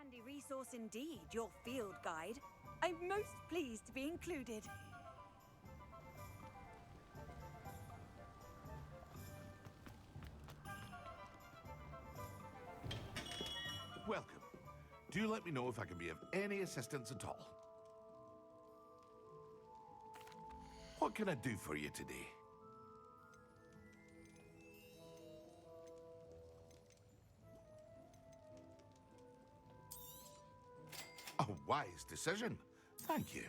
handy resource indeed, your field guide. I'm most pleased to be included. Welcome. Do let me know if I can be of any assistance at all. What can I do for you today? A wise decision. Thank you.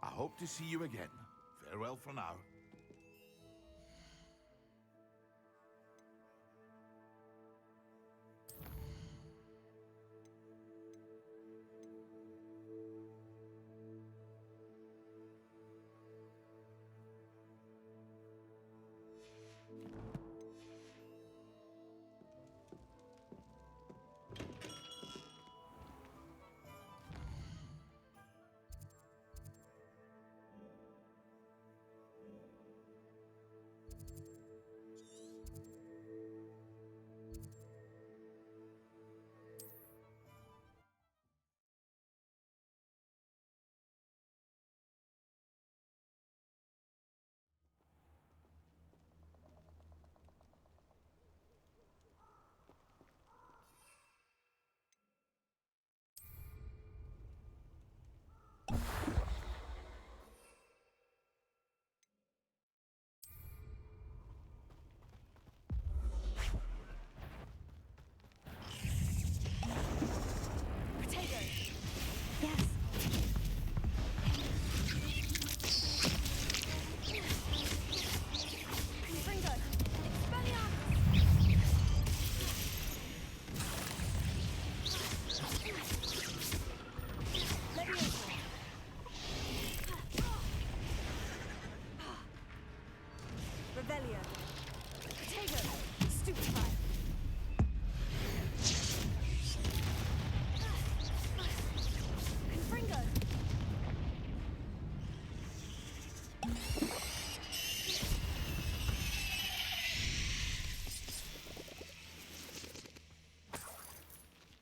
I hope to see you again. Farewell for now.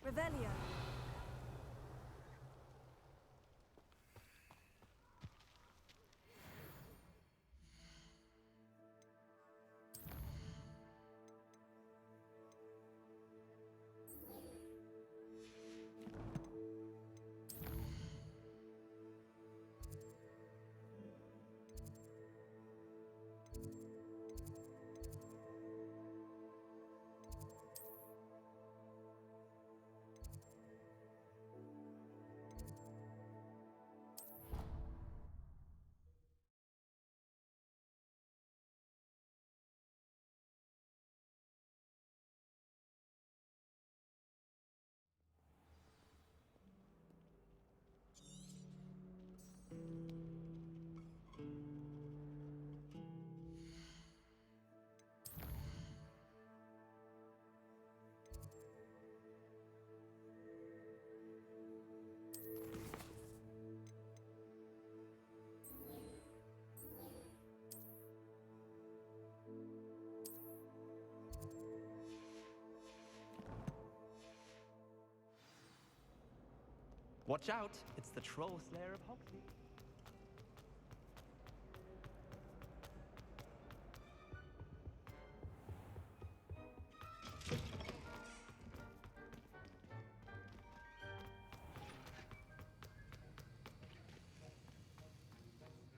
Revelio. Watch out, it's the troll slayer of Hogwarts.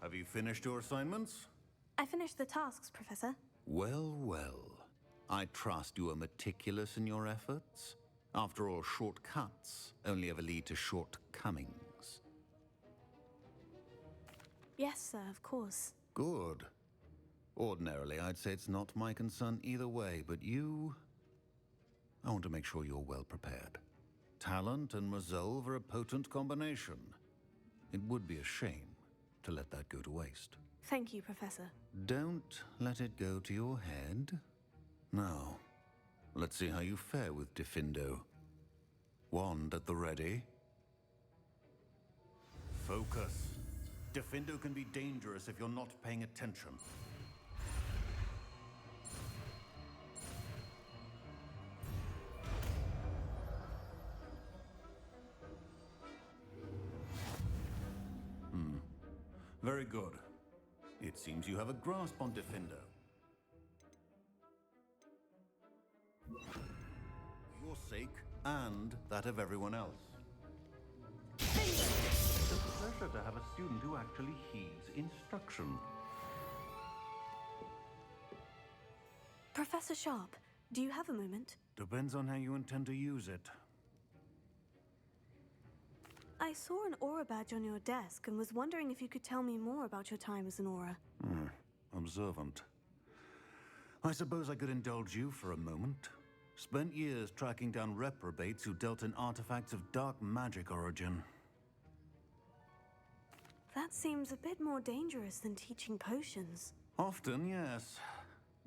Have you finished your assignments? I finished the tasks, Professor. Well, well. I trust you are meticulous in your efforts. After all, shortcuts only ever lead to shortcomings. Yes, sir, of course. Good. Ordinarily, I'd say it's not my concern either way, but you... I want to make sure you're well prepared. Talent and resolve are a potent combination. It would be a shame to let that go to waste. Thank you, Professor. Don't let it go to your head. Now, let's see how you fare with Diffindo. Wand at the ready. Focus. Diffindo can be dangerous if you're not paying attention. Very good. It seems you have a grasp on Diffindo. For your sake, and that of everyone else. It's a pleasure to have a student who actually heeds instruction. Professor Sharp, do you have a moment? Depends on how you intend to use it. I saw an aura badge on your desk and was wondering if you could tell me more about your time as an aura. Observant. I suppose I could indulge you for a moment. Spent years tracking down reprobates who dealt in artifacts of dark magic origin. That seems a bit more dangerous than teaching potions. Often, yes.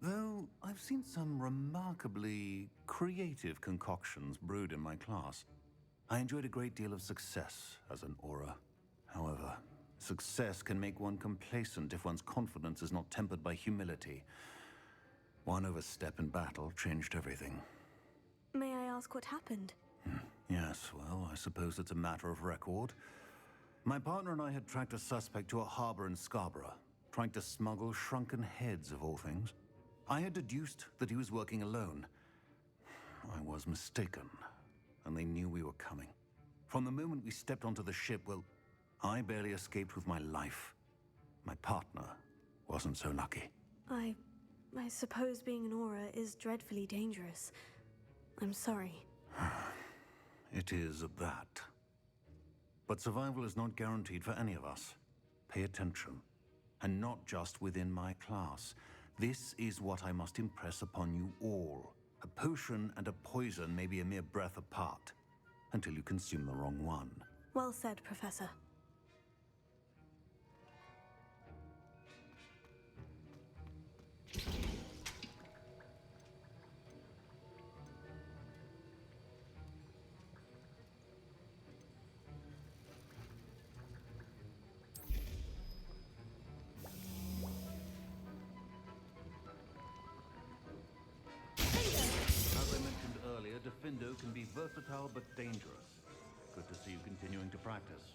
Though I've seen some remarkably creative concoctions brewed in my class. I enjoyed a great deal of success as an aura. However, success can make one complacent if one's confidence is not tempered by humility. One overstep in battle changed everything. May I ask what happened? Yes, well, I suppose it's a matter of record. My partner and I had tracked a suspect to a harbor in Scarborough, trying to smuggle shrunken heads of all things. I had deduced that he was working alone. I was mistaken, and they knew we were coming. From the moment we stepped onto the ship, well, I barely escaped with my life. My partner wasn't so lucky. I suppose being an aura is dreadfully dangerous. I'm sorry. It is that. But survival is not guaranteed for any of us. Pay attention. And not just within my class. This is what I must impress upon you all. A potion and a poison may be a mere breath apart, until you consume the wrong one. Well said, Professor. As I mentioned earlier, Diffindo can be versatile but dangerous. Good to see you continuing to practice.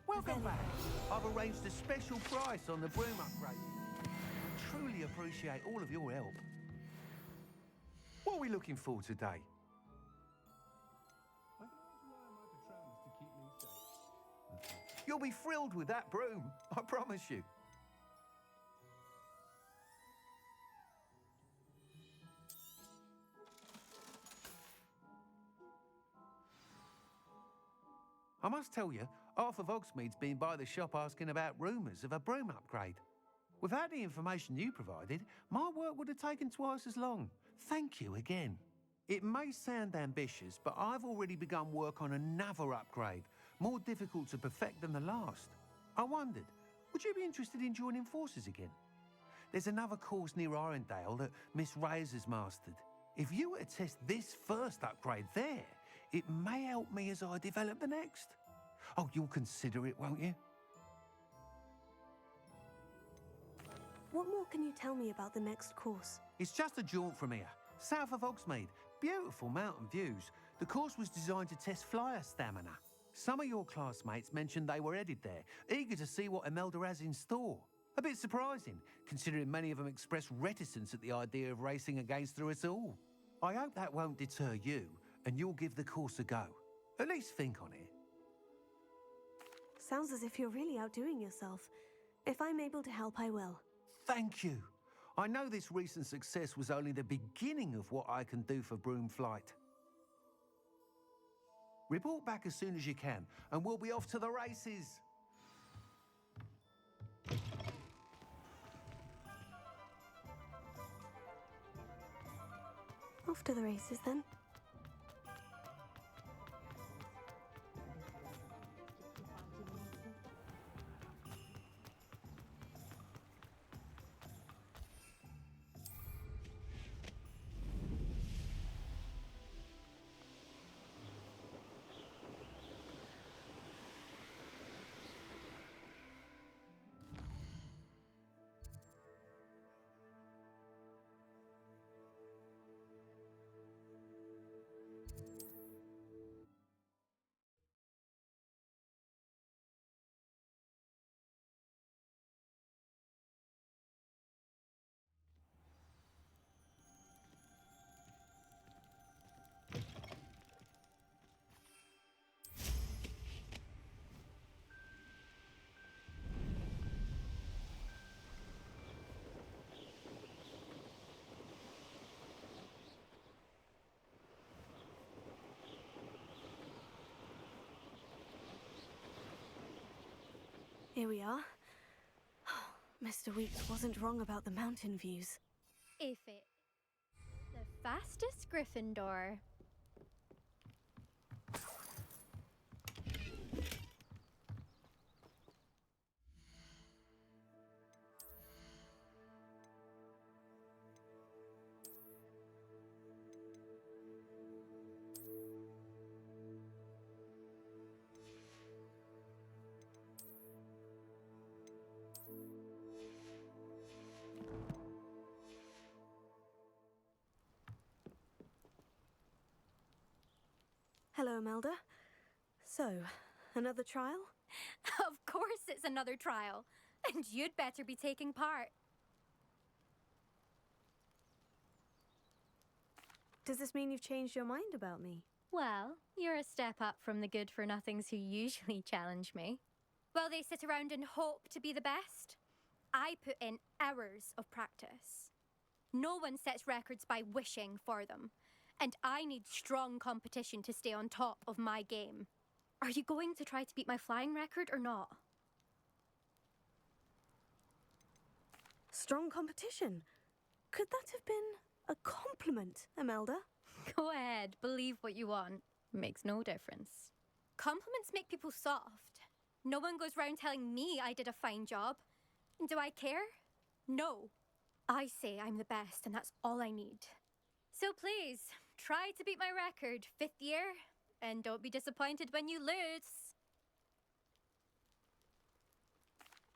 Welcome back. I've arranged a special price on the broom upgrade. I truly appreciate all of your help. What are we looking for today? You'll be thrilled with that broom, I promise you. I must tell you, half of Hogsmeade's been by the shop asking about rumours of a broom upgrade. Without the information you provided, my work would have taken twice as long. Thank you again. It may sound ambitious, but I've already begun work on another upgrade, more difficult to perfect than the last. I wondered, would you be interested in joining forces again? There's another course near Arendelle that Miss Reyes has mastered. If you were to test this first upgrade there, it may help me as I develop the next. Oh, you'll consider it, won't you? What more can you tell me about the next course? It's just a jaunt from here, south of Hogsmeade. Beautiful mountain views. The course was designed to test flyer stamina. Some of your classmates mentioned they were headed there, eager to see what Imelda has in store. A bit surprising, considering many of them expressed reticence at the idea of racing against her at all. I hope that won't deter you, and you'll give the course a go. At least think on it. Sounds as if you're really outdoing yourself. If I'm able to help, I will. Thank you. I know this recent success was only the beginning of what I can do for broom flight. Report back as soon as you can, and we'll be off to the races. Off to the races, then. Here we are. Mr. Weeks wasn't wrong about the mountain views. If it... The fastest Gryffindor. Hello, Imelda. So, another trial? Of course it's another trial. And you'd better be taking part. Does this mean you've changed your mind about me? Well, you're a step up from the good-for-nothings who usually challenge me. While they sit around and hope to be the best, I put in hours of practice. No one sets records by wishing for them. And I need strong competition to stay on top of my game. Are you going to try to beat my flying record or not? Strong competition? Could that have been a compliment, Imelda? Go ahead, believe what you want. Makes no difference. Compliments make people soft. No one goes round telling me I did a fine job. And do I care? No. I say I'm the best, and that's all I need. So please, try to beat my record, 5th year, and don't be disappointed when you lose.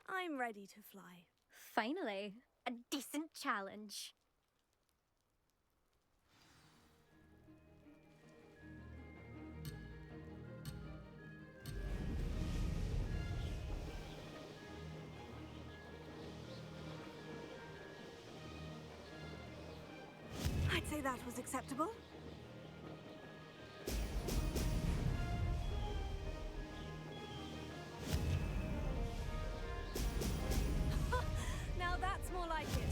I'm ready to fly. Finally, a decent challenge. I'd say that was acceptable. Now that's more like it.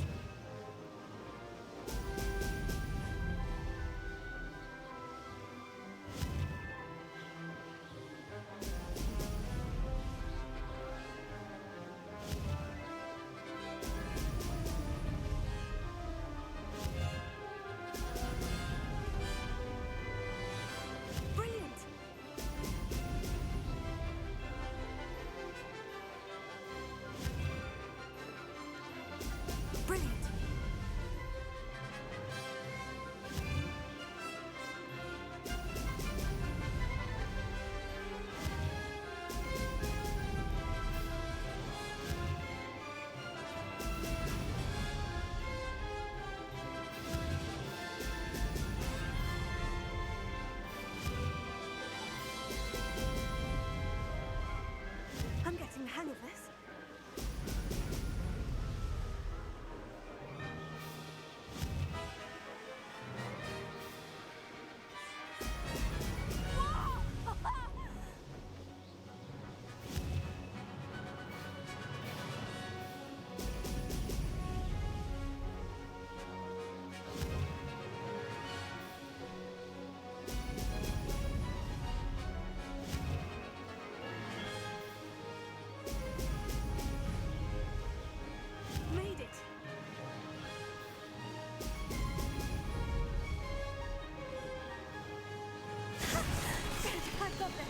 got this.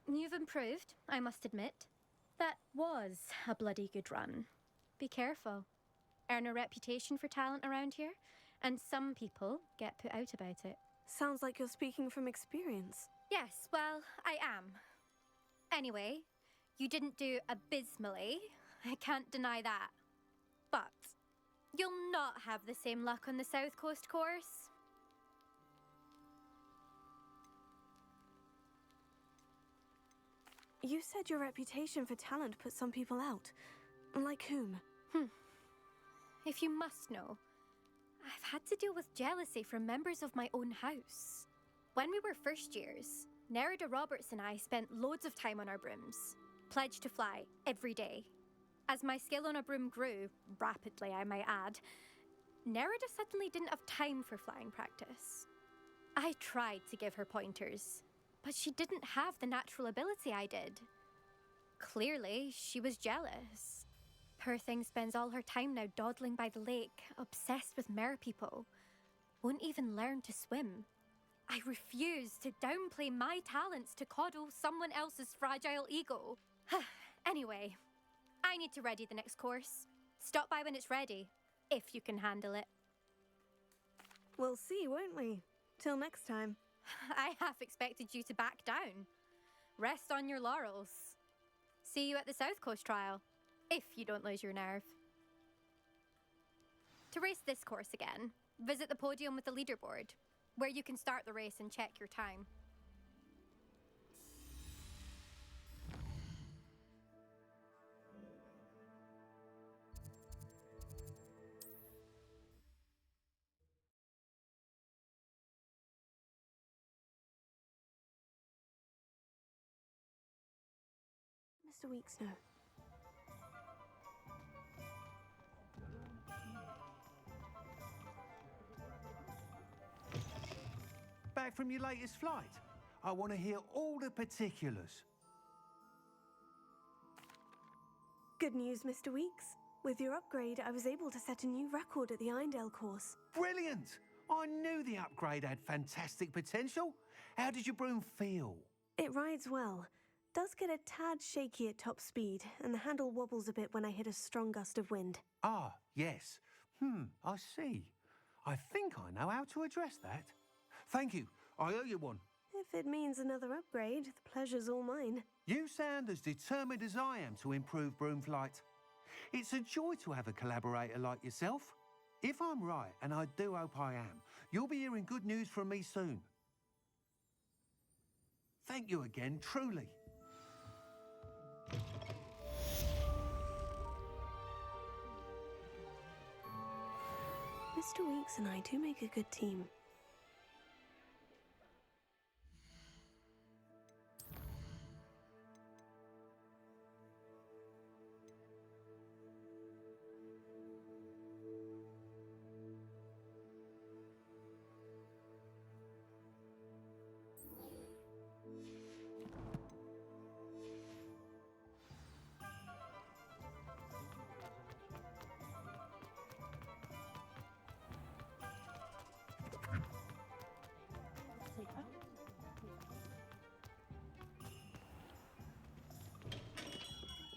You've improved, I must admit. That was a bloody good run. Be careful. Earn a reputation for talent around here, and some people get put out about it. Sounds like you're speaking from experience. Yes, well, I am. Anyway, you didn't do abysmally. I can't deny that. But you'll not have the same luck on the South Coast course. You said your reputation for talent put some people out. Like whom? If you must know, I've had to deal with jealousy from members of my own house. When we were first years, Nerida Roberts and I spent loads of time on our brooms, pledged to fly every day. As my skill on a broom grew, rapidly I might add, Nerida suddenly didn't have time for flying practice. I tried to give her pointers, but she didn't have the natural ability I did. Clearly, she was jealous. Poor thing spends all her time now dawdling by the lake, obsessed with merpeople. Won't even learn to swim. I refuse to downplay my talents to coddle someone else's fragile ego. Anyway, I need to ready the next course. Stop by when it's ready, if you can handle it. We'll see, won't we? Till next time. I half expected you to back down. Rest on your laurels. See you at the South Coast trial, if you don't lose your nerve. To race this course again, visit the podium with the leaderboard, where you can start the race and check your time. Mr. Weeks, no. Back from your latest flight? I want to hear all the particulars. Good news, Mr. Weeks. With your upgrade, I was able to set a new record at the Irondale course. Brilliant! I knew the upgrade had fantastic potential. How did your broom feel? It rides well. Does get a tad shaky at top speed, and the handle wobbles a bit when I hit a strong gust of wind. Ah, yes. I see. I think I know how to address that. Thank you. I owe you one. If it means another upgrade, the pleasure's all mine. You sound as determined as I am to improve broom flight. It's a joy to have a collaborator like yourself. If I'm right, and I do hope I am, you'll be hearing good news from me soon. Thank you again, truly. Mr. Weeks and I do make a good team.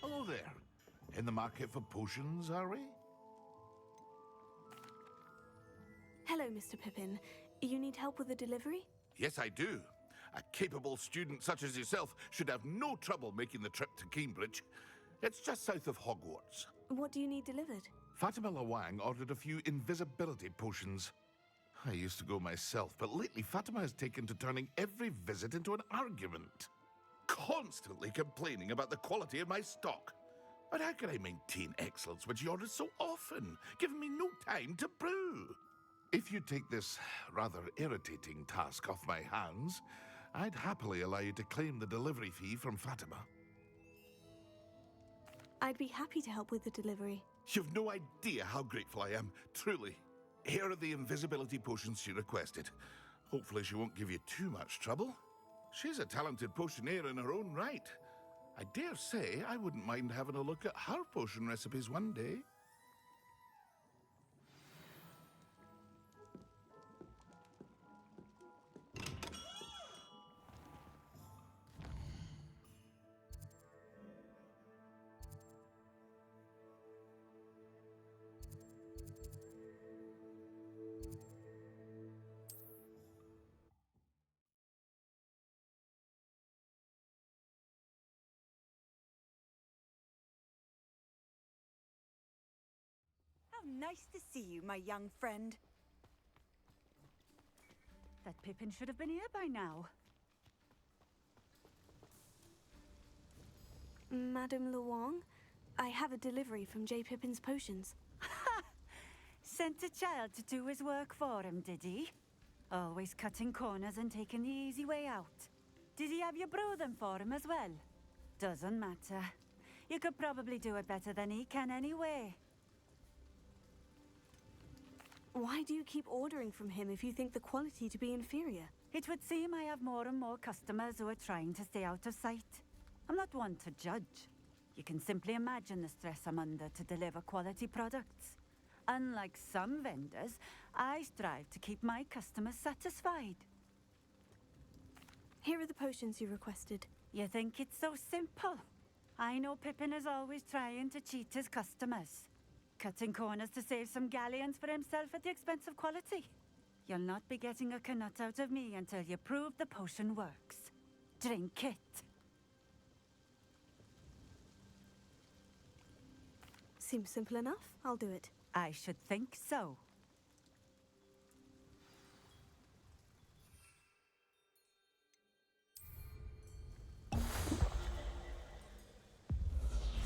Hello there. In the market for potions, are we? Hello, Mr. Pippin. You need help with the delivery? Yes, I do. A capable student such as yourself should have no trouble making the trip to Cambridge. It's just south of Hogwarts. What do you need delivered? Fatima Lawang ordered a few invisibility potions. I used to go myself, but lately Fatima has taken to turning every visit into an argument. Constantly complaining about the quality of my stock. But how can I maintain excellence when she orders so often, giving me no time to brew? If you take this rather irritating task off my hands, I'd happily allow you to claim the delivery fee from Fatima. I'd be happy to help with the delivery. You've no idea how grateful I am, truly. Here are the invisibility potions she requested. Hopefully she won't give you too much trouble. She's a talented potioneer in her own right. I dare say I wouldn't mind having a look at her potion recipes one day. nice to see you, my young friend. That Pippin should have been here by now. Madame Luong, I have a delivery from J. Pippin's potions. Sent a child to do his work for him, did he? Always cutting corners and taking the easy way out. Did he have you brew them for him as well? Doesn't matter. You could probably do it better than he can anyway. Why do you keep ordering from him if you think the quality to be inferior? It would seem I have more and more customers who are trying to stay out of sight. I'm not one to judge. You can simply imagine the stress I'm under to deliver quality products. Unlike some vendors, I strive to keep my customers satisfied. Here are the potions you requested. You think it's so simple? I know Pippin is always trying to cheat his customers. Cutting corners to save some galleons for himself at the expense of quality. You'll not be getting a knut out of me until you prove the potion works. Drink it. Seems simple enough. I'll do it. I should think so.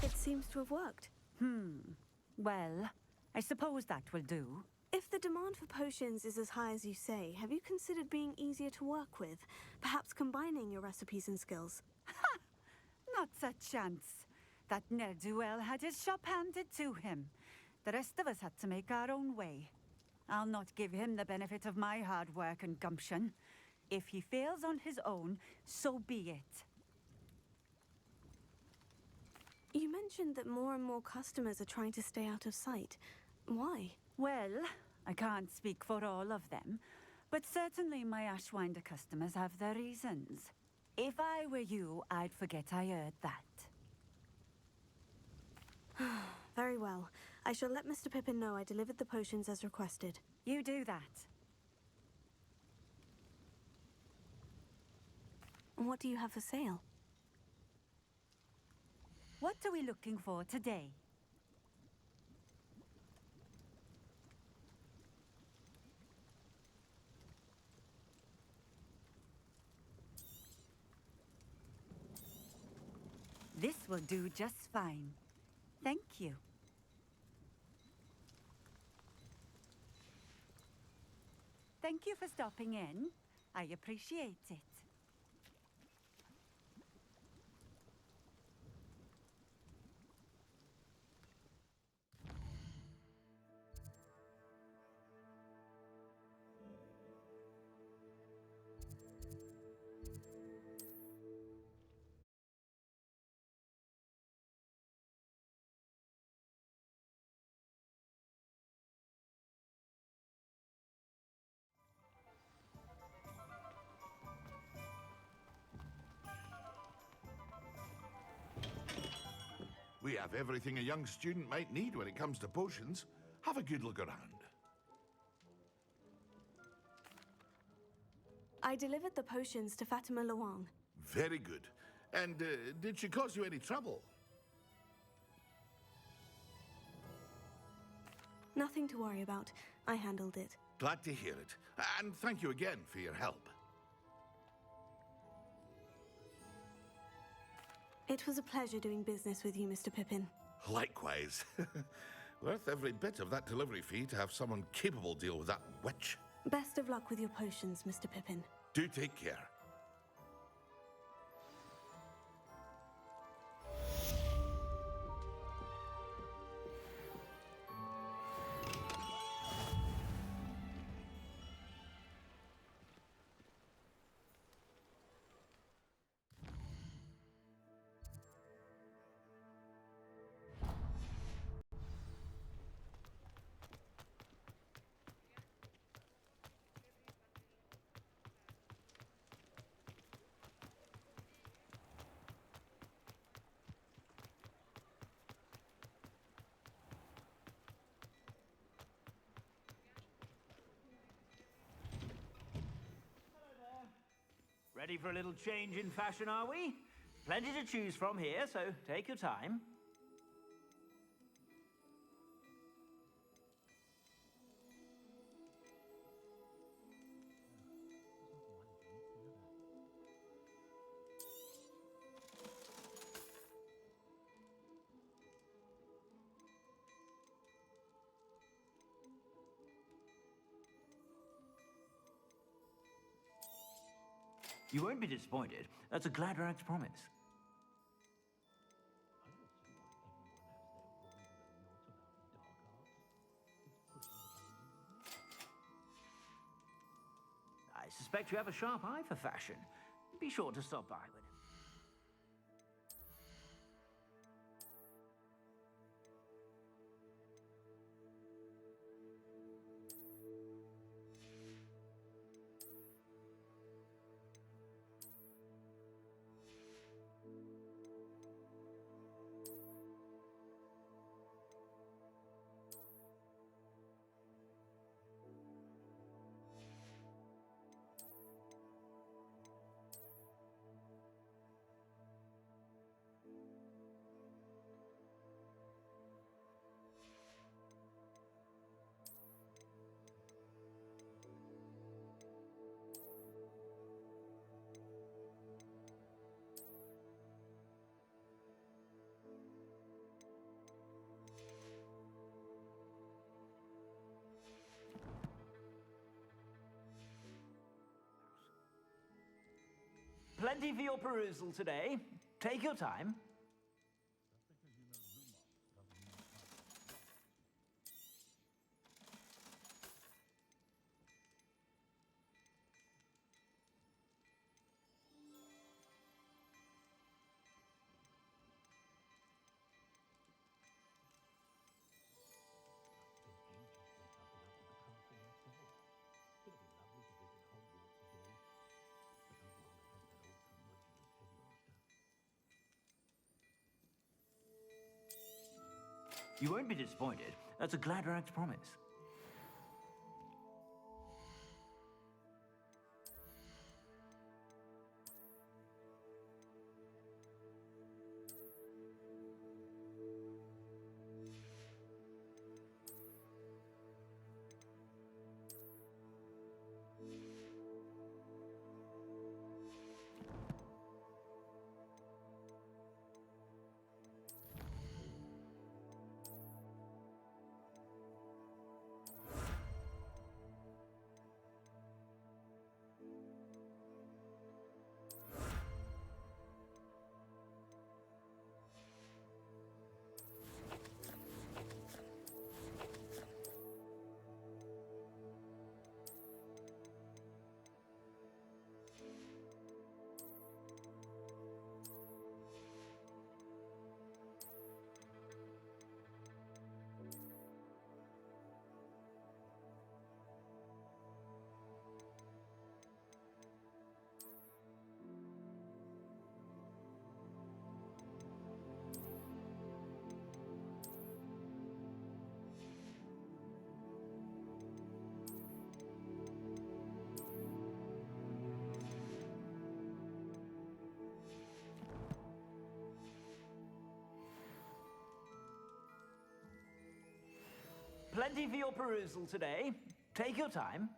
It seems to have worked. Well, I suppose that will do. If the demand for potions is as high as you say, have you considered being easier to work with? Perhaps combining your recipes and skills? Not a chance. That ne'er-do-well had his shop handed to him. The rest of us had to make our own way. I'll not give him the benefit of my hard work and gumption. If he fails on his own, so be it. You mentioned that more and more customers are trying to stay out of sight. Why? Well, I can't speak for all of them, but certainly my Ashwinder customers have their reasons. If I were you, I'd forget I heard that. Very well. I shall let Mr. Pippin know I delivered the potions as requested. You do that. What do you have for sale? What are we looking for today? This will do just fine. Thank you. Thank you for stopping in. I appreciate it. We have everything a young student might need when it comes to potions. Have a good look around. I delivered the potions to Fatima Luong. Very good. And did she cause you any trouble? Nothing to worry about. I handled it. Glad to hear it. And thank you again for your help. It was a pleasure doing business with you, Mr. Pippin. Likewise. Worth every bit of that delivery fee to have someone capable deal with that witch. Best of luck with your potions, Mr. Pippin. Do take care. Ready for a little change in fashion, are we? Plenty to choose from here, so take your time. You won't be disappointed. That's a Gladrax promise. I suspect you have a sharp eye for fashion. Be sure to stop by when... Plenty for your perusal today. Take your time. You won't be disappointed. That's a Gladrax promise. Plenty for your perusal today. Take your time.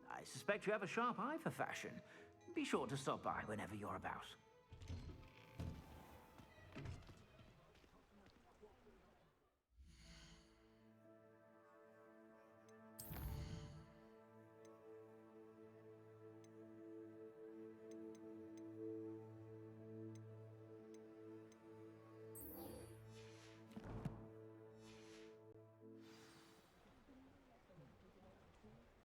I suspect you have a sharp eye for fashion. Be sure to stop by whenever you're about.